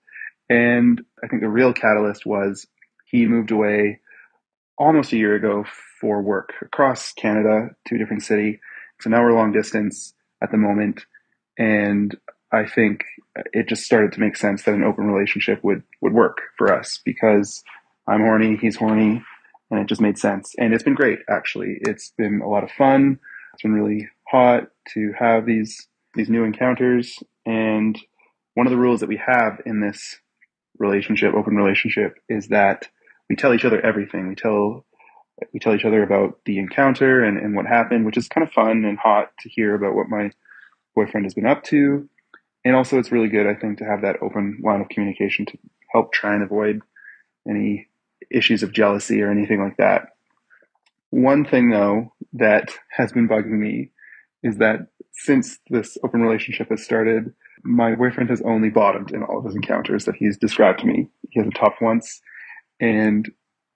And I think the real catalyst was he moved away almost a year ago for work across Canada to a different city. So now we're long distance at the moment. And I think it just started to make sense that an open relationship would work for us because I'm horny, he's horny, and it just made sense. And it's been great, actually. It's been a lot of fun. It's been really hot to have these new encounters. And one of the rules that we have in this relationship, open relationship, is that we tell each other everything. We tell each other about the encounter and what happened, which is kind of fun and hot to hear about what my boyfriend has been up to. And also it's really good, I think, to have that open line of communication to help try and avoid any issues of jealousy or anything like that. One thing, though, that has been bugging me is that since this open relationship has started, my boyfriend has only bottomed in all of his encounters that he's described to me. He hasn't topped once, and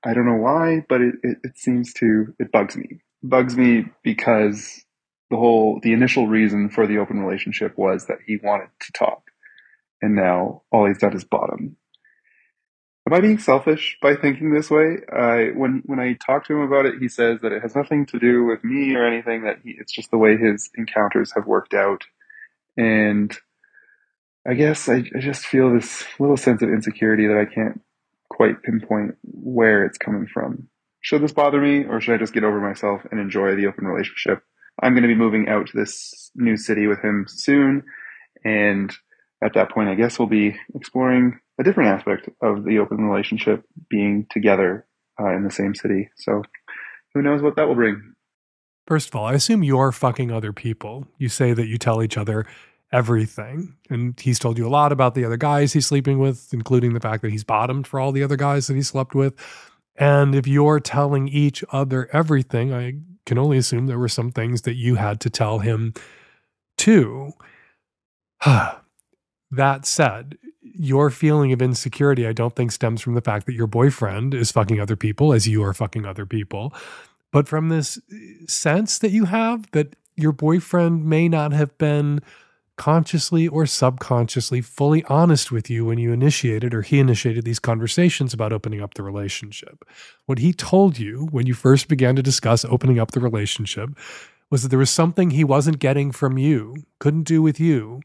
I don't know why, but it bugs me. It bugs me because the initial reason for the open relationship was that he wanted to top, and now all he's done is bottom. Am I being selfish by thinking this way? When I talk to him about it, he says that it has nothing to do with me or anything, it's just the way his encounters have worked out. And I guess I just feel this little sense of insecurity that I can't quite pinpoint where it's coming from. Should this bother me, or should I just get over myself and enjoy the open relationship? I'm going to be moving out to this new city with him soon, and at that point, I guess we'll be exploring a different aspect of the open relationship, being together in the same city. So who knows what that will bring. First of all, I assume you're fucking other people. You say that you tell each other everything, and he's told you a lot about the other guys he's sleeping with, including the fact that he's bottomed for all the other guys that he slept with. And if you're telling each other everything, I can only assume there were some things that you had to tell him too. That said, your feeling of insecurity, I don't think stems from the fact that your boyfriend is fucking other people as you are fucking other people, but from this sense that you have that your boyfriend may not have been consciously or subconsciously fully honest with you when you initiated or he initiated these conversations about opening up the relationship. What he told you when you first began to discuss opening up the relationship was that there was something he wasn't getting from you, couldn't do with you,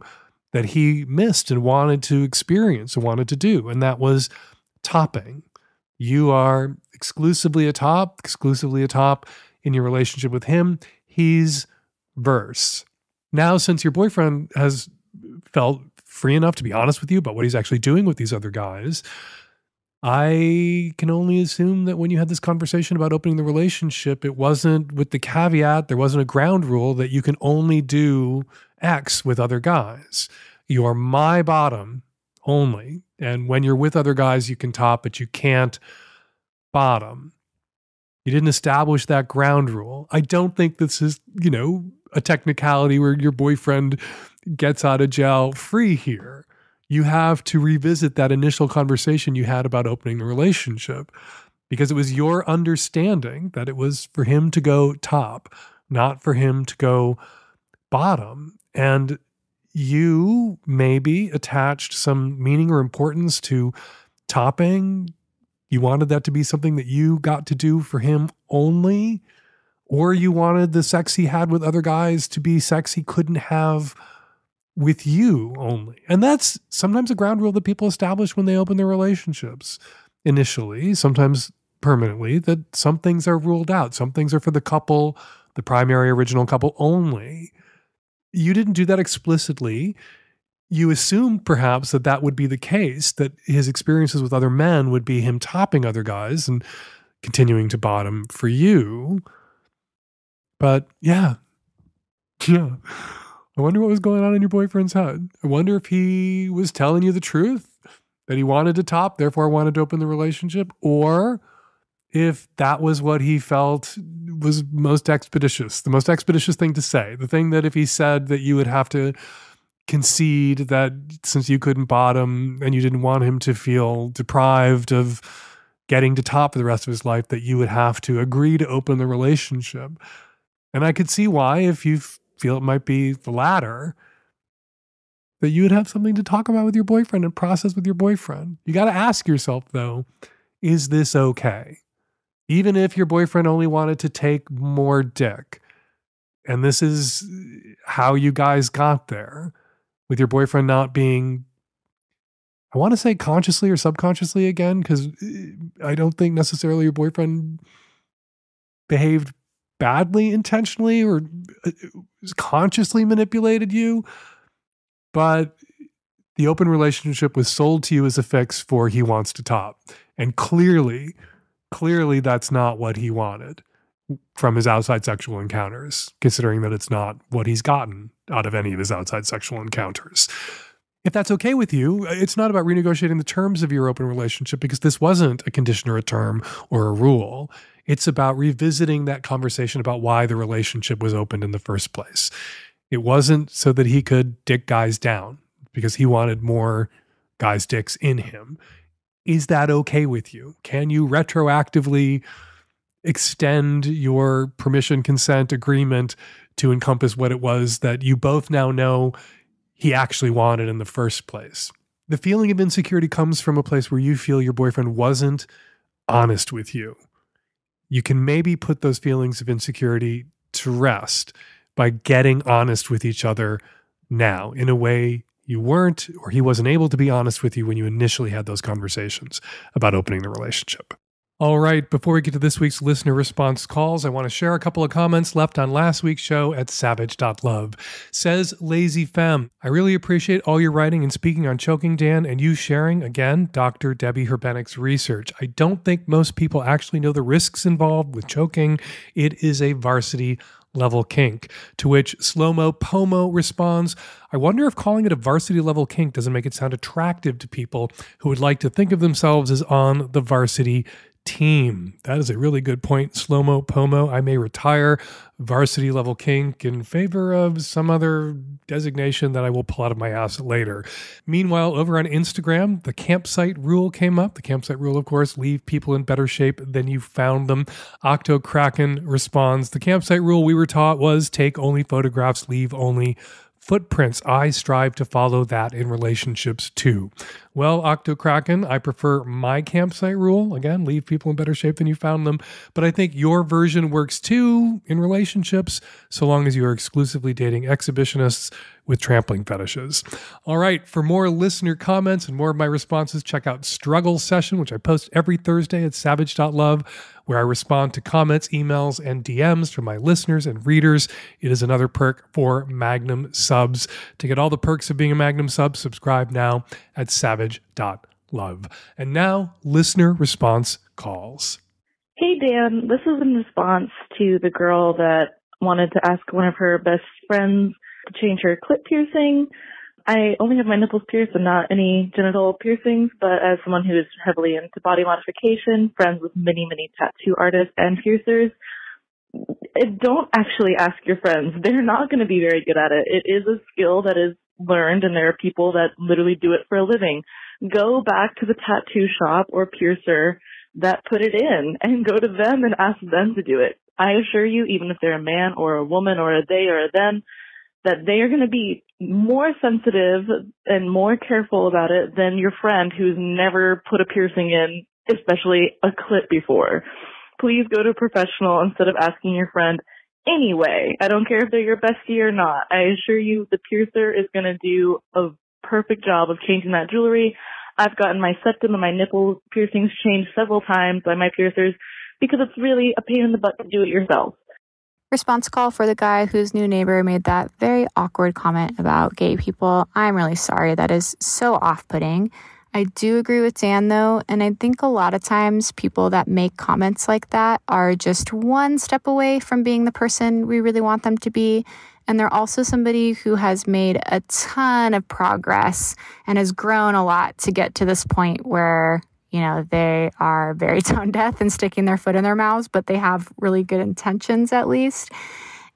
that he missed and wanted to experience and wanted to do, and that was topping. You are exclusively a top in your relationship with him. He's verse. Now, since your boyfriend has felt free enough to be honest with you about what he's actually doing with these other guys, I can only assume that when you had this conversation about opening the relationship, it wasn't with the caveat, there wasn't a ground rule that you can only do X with other guys. You are my bottom only. And when you're with other guys, you can top, but you can't bottom. You didn't establish that ground rule. I don't think this is, a technicality where your boyfriend gets out of jail free here. You have to revisit that initial conversation you had about opening the relationship, because it was your understanding that it was for him to go top, not for him to go bottom. And you maybe attached some meaning or importance to topping. You wanted that to be something that you got to do for him only, or you wanted the sex he had with other guys to be sex he couldn't have with you only. And that's sometimes a ground rule that people establish when they open their relationships initially, sometimes permanently, that some things are ruled out. Some things are for the couple, the primary original couple only. You didn't do that explicitly. You assumed perhaps that that would be the case, that his experiences with other men would be him topping other guys and continuing to bottom for you. But yeah. I wonder what was going on in your boyfriend's head. I wonder if he was telling you the truth, that he wanted to top, therefore wanted to open the relationship, or if that was what he felt was most expeditious, the most expeditious thing to say, the thing that if he said that you would have to concede that since you couldn't bottom and you didn't want him to feel deprived of getting to top for the rest of his life, that you would have to agree to open the relationship. And I could see why, if you feel it might be the latter, that you would have something to talk about with your boyfriend and process with your boyfriend. You got to ask yourself, though, is this okay? Even if your boyfriend only wanted to take more dick, and this is how you guys got there, with your boyfriend not being, I want to say consciously or subconsciously again, because I don't think necessarily your boyfriend behaved badly intentionally or consciously manipulated you, but the open relationship was sold to you as a fix for he wants to top. And clearly that's not what he wanted from his outside sexual encounters, considering that it's not what he's gotten out of any of his outside sexual encounters. If that's okay with you, it's not about renegotiating the terms of your open relationship, because this wasn't a condition or a term or a rule. It's about revisiting that conversation about why the relationship was opened in the first place. It wasn't so that he could dick guys down because he wanted more guys' dicks in him. Is that okay with you? Can you retroactively extend your permission consent agreement to encompass what it was that you both now know he actually wanted in the first place? The feeling of insecurity comes from a place where you feel your boyfriend wasn't honest with you. You can maybe put those feelings of insecurity to rest by getting honest with each other now in a way you weren't, or he wasn't able to be honest with you when you initially had those conversations about opening the relationship. All right, before we get to this week's listener response calls, I want to share a couple of comments left on last week's show at savage.love. Says Lazy Femme, I really appreciate all your writing and speaking on choking, Dan, and you sharing, again, Dr. Debbie Herbenik's research. I don't think most people actually know the risks involved with choking. It is a varsity level kink. To which Slow-Mo Pomo responds, I wonder if calling it a varsity level kink doesn't make it sound attractive to people who would like to think of themselves as on the varsity team. That is a really good point, Slow-Mo Pomo. I may retire varsity level kink in favor of some other designation that I will pull out of my ass later. Meanwhile, over on Instagram, the campsite rule came up. The campsite rule, of course, leave people in better shape than you found them. Octo Kraken responds, the campsite rule we were taught was take only photographs, leave only footprints. I strive to follow that in relationships too. Well, Octo Kraken, I prefer my campsite rule. Again, leave people in better shape than you found them. But I think your version works too in relationships, so long as you are exclusively dating exhibitionists with trampling fetishes. All right, for more listener comments and more of my responses, check out Struggle Session, which I post every Thursday at savage.love, where I respond to comments, emails, and DMs from my listeners and readers. It is another perk for Magnum subs. To get all the perks of being a Magnum sub, subscribe now at savage.love. And now, listener response calls. Hey, Dan. This is in response to the girl that wanted to ask one of her best friends to change her clit piercing. I only have my nipples pierced and not any genital piercings, but as someone who is heavily into body modification, friends with many, many tattoo artists and piercers, don't actually ask your friends. They're not going to be very good at it. It is a skill that is learned, and there are people that literally do it for a living. Go back to the tattoo shop or piercer that put it in and go to them and ask them to do it. I assure you, even if they're a man or a woman or a they or a them, that they are going to be more sensitive and more careful about it than your friend who's never put a piercing in, especially a clit before. Please go to a professional instead of asking your friend anyway. I don't care if they're your bestie or not. I assure you the piercer is going to do a perfect job of changing that jewelry. I've gotten my septum and my nipple piercings changed several times by my piercers because it's really a pain in the butt to do it yourself. Response call for the guy whose new neighbor made that very awkward comment about gay people. I'm really sorry. That is so off-putting. I do agree with Dan, though, and I think a lot of times people that make comments like that are just one step away from being the person we really want them to be. And they're also somebody who has made a ton of progress and has grown a lot to get to this point where, you know, they are very tone deaf and sticking their foot in their mouths, but they have really good intentions at least.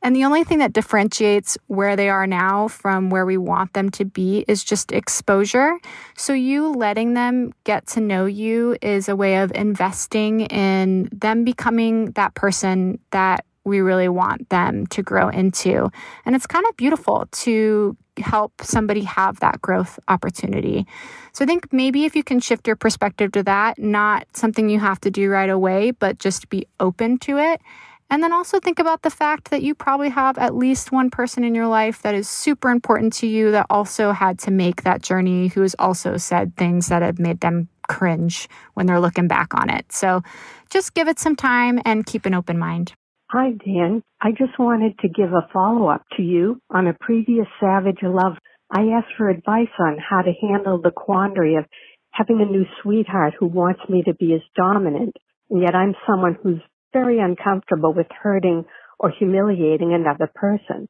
And the only thing that differentiates where they are now from where we want them to be is just exposure. So you letting them get to know you is a way of investing in them becoming that person that we really want them to grow into. And it's kind of beautiful to help somebody have that growth opportunity. So I think maybe if you can shift your perspective to that, not something you have to do right away, but just be open to it. And then also think about the fact that you probably have at least one person in your life that is super important to you that also had to make that journey, who has also said things that have made them cringe when they're looking back on it. So just give it some time and keep an open mind. Hi, Dan. I just wanted to give a follow-up to you on a previous Savage Love. I asked for advice on how to handle the quandary of having a new sweetheart who wants me to be his dominant, and yet I'm someone who's very uncomfortable with hurting or humiliating another person.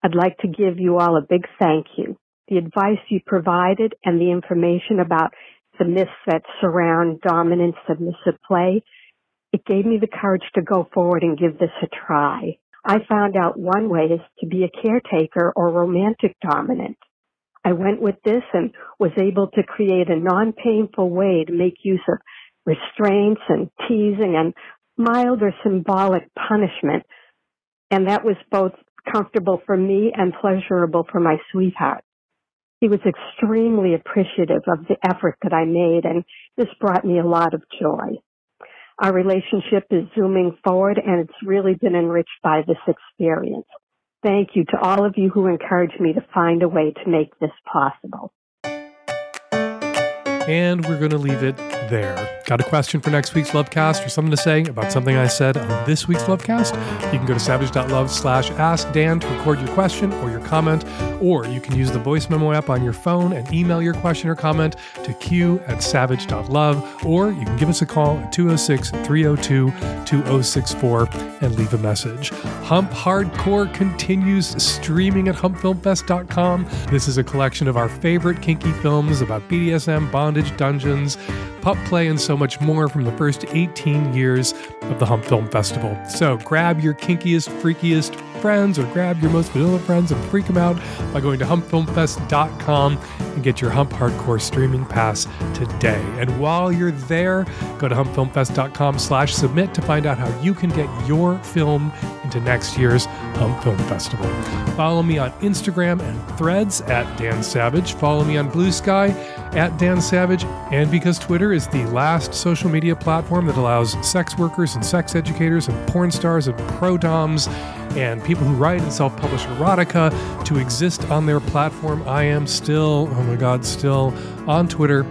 I'd like to give you all a big thank you. The advice you provided and the information about the myths that surround dominant submissive play, it gave me the courage to go forward and give this a try. I found out one way is to be a caretaker or romantic dominant. I went with this and was able to create a non-painful way to make use of restraints and teasing and mild or symbolic punishment. And that was both comfortable for me and pleasurable for my sweetheart. He was extremely appreciative of the effort that I made, and this brought me a lot of joy. Our relationship is zooming forward, and it's really been enriched by this experience. Thank you to all of you who encouraged me to find a way to make this possible. And we're going to leave it there. Got a question for next week's Lovecast or something to say about something I said on this week's Lovecast? You can go to savage.love/askdan to record your question or your comment, or you can use the voice memo app on your phone and email your question or comment to q@savage.love, or you can give us a call at 206-302-2064 and leave a message. Hump Hardcore continues streaming at humpfilmfest.com. This is a collection of our favorite kinky films about BDSM, bondage, dungeons, pup play, and so much more from the first 18 years of the Hump Film Festival. So grab your kinkiest, freakiest friends or grab your most vanilla friends and freak them out by going to humpfilmfest.com and get your Hump Hardcore streaming pass today. And while you're there, go to humpfilmfest.com/submit to find out how you can get your film into next year's Hump Film Festival. Follow me on Instagram and Threads at Dan Savage. Follow me on Blue Sky at Dan Savage. And because Twitter is the last social media platform that allows sex workers and sex educators and porn stars and pro-doms and people who write and self-publish erotica to exist on their platform, I am still on Twitter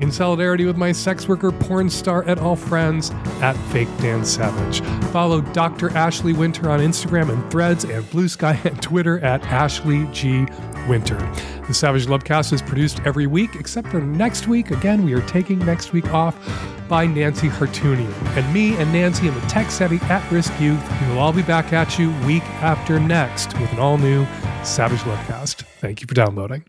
in solidarity with my sex worker, porn star, et al. Friends at Fake Dan Savage. Follow Dr. Ashley Winter on Instagram and Threads and Blue Sky and Twitter at Ashley G. Winter. The Savage Lovecast is produced every week, except for next week. Again, we are taking next week off by Nancy Hartunian. And me and Nancy and the tech-savvy at-risk youth, we will all be back at you week after next with an all-new Savage Lovecast. Thank you for downloading.